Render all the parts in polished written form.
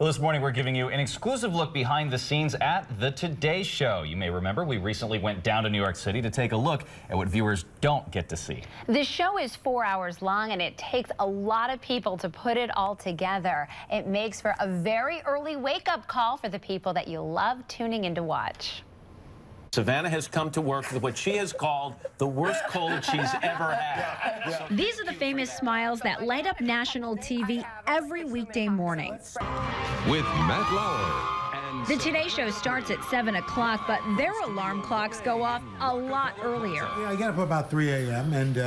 Well, this morning we're giving you an exclusive look behind the scenes at The Today Show. You may remember we recently went down to New York City to take a look at what viewers don't get to see. The show is 4 hours long and it takes a lot of people to put it all together. It makes for a very early wake-up call for the people that you love tuning in to watch. Savannah has come to work with what she has called the worst cold she's ever had. These are the famous smiles that light up national TV every weekday morning. With Matt Lauer. The Today Show starts at 7 o'clock, but their alarm clocks go off a lot earlier. Yeah, I get up about 3 a.m. and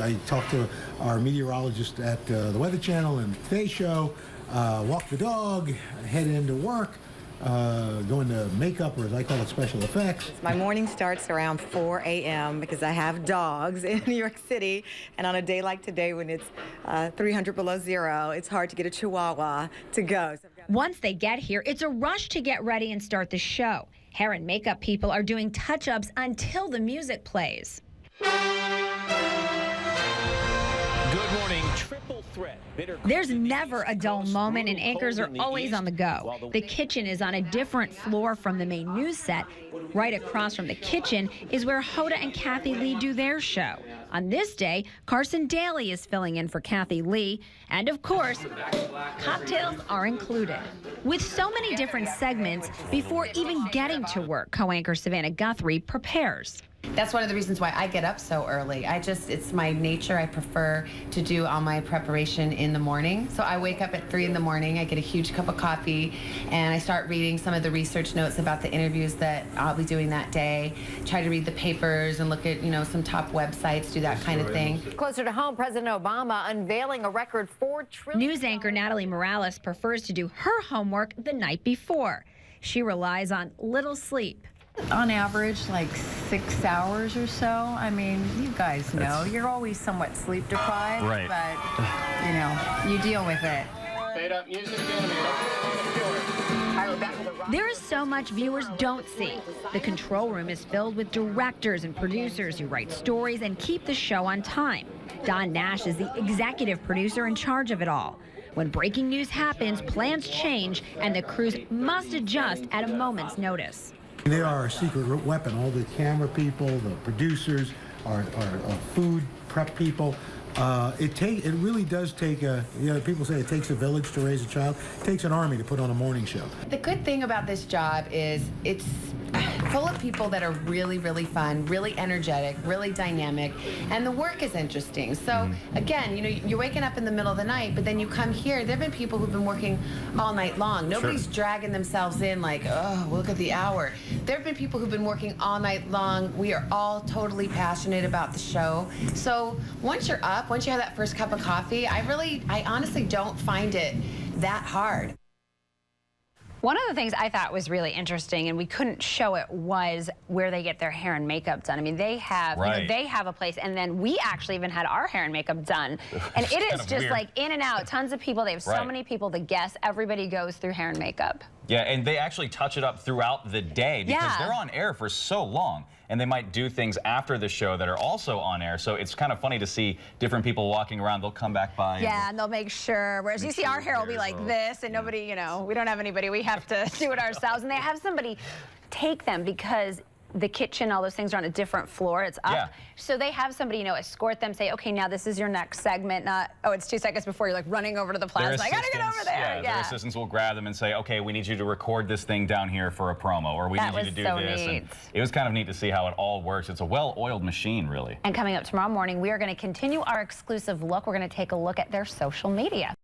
I talk to our meteorologist at the Weather Channel and the Today Show, walk the dog, head into work. Go into makeup, or as I call it, special effects. My morning starts around 4 a.m. because I have dogs in New York City, and on a day like today when it's 300 below zero, it's hard to get a Chihuahua to go. Once they get here, it's a rush to get ready and start the show. Hair and makeup people are doing touch-ups until the music plays. Good morning. Triple threat. There's never a dull moment, and anchors are always on the go. The kitchen is on a different floor from the main news set. Right across from the kitchen is where Hoda and Kathie Lee do their show. On this day, Carson Daly is filling in for Kathie Lee, and of course, cocktails are included. With so many different segments, before even getting to work, co-anchor Savannah Guthrie prepares. That's one of the reasons why I get up so early. It's my nature. I prefer to do all my preparation in the morning. So I wake up at 3 in the morning, I get a huge cup of coffee, and I start reading some of the research notes about the interviews that I'll be doing that day. Try to read the papers and look at, some top websites, do that kind of thing. Closer to home, President Obama unveiling a record $4 trillion. News anchor Natalie Morales prefers to do her homework the night before. She relies on little sleep. On average, like 6 hours or so. I mean, you guys know, you're always somewhat sleep deprived, right. But, you deal with it. Fade up music again. There is so much viewers don't see. The control room is filled with directors and producers who write stories and keep the show on time. Don Nash is the executive producer in charge of it all. When breaking news happens, plans change, and the crews must adjust at a moment's notice. They are our secret weapon. All the camera people, the producers, our food prep people. It really does take people say it takes a village to raise a child. It takes an army to put on a morning show. The good thing about this job is it's full of people that are really, really fun, really energetic, really dynamic, and the work is interesting. So again, you're waking up in the middle of the night, but then you come here. There have been people who've been working all night long. Nobody's dragging themselves in like, oh, look at the hour. There have been people who've been working all night long. We are all totally passionate about the show. So once you're up, once you have that first cup of coffee, I honestly don't find it that hard. One of the things I thought was really interesting, and we couldn't show it, was where they get their hair and makeup done. I mean, they have, they have a place, and then we actually even had our hair and makeup done. And it is just like in and out, tons of people. They have so many people, the guests, everybody goes through hair and makeup. Yeah, and they actually touch it up throughout the day because they're on air for so long, and they might do things after the show that are also on air. So it's kind of funny to see different people walking around. They'll come back by. Yeah, and they'll make sure. Whereas you see our hair will be like this, and nobody, we don't have anybody. We have to do it ourselves. And they have somebody take them because the kitchen, all those things are on a different floor. It's up. So they have somebody, escort them, say, okay, now this is your next segment. Not, oh, it's 2 seconds before you're like running over to the plasma. I gotta get over there. Yeah, their assistants will grab them and say, okay, we need you to record this thing down here for a promo, or we need you to do this. And it was kind of neat to see how it all works. It's a well-oiled machine, really. And coming up tomorrow morning, we are going to continue our exclusive look. We're going to take a look at their social media.